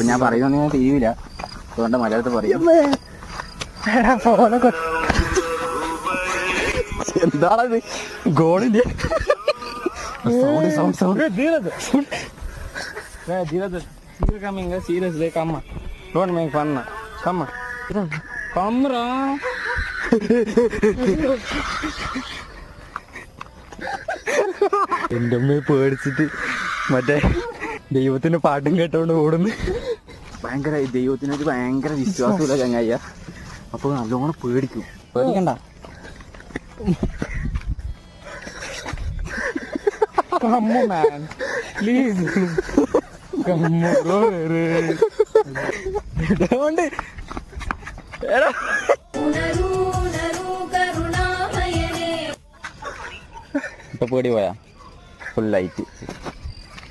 ഞാൻ പറയുന്ന തീവില്ല, അതുകൊണ്ട് മലയാളത്തിൽ പറയും. എന്താണത്? ഗോളില്ലേ? Seriously, come on. Don't make fun. Come on. Come on. എന്റെ അമ്മയെ പേടിച്ചിട്ട് മറ്റേ ദൈവത്തിന്റെ പാട്ടും കേട്ടോണ്ട് ഓടുന്നു. ഭയങ്കര ദൈവത്തിനൊരു ഭയങ്കര വിശ്വാസമില്ല ചങ്ങായ. അപ്പൊ നല്ലോണം പേടിക്കും. പേടിക്കണ്ട. Come on, man. Please. Come on, bro. Don't. ഇപ്പൊ പേടി പോയാ ഫുൾ ലൈറ്റ്.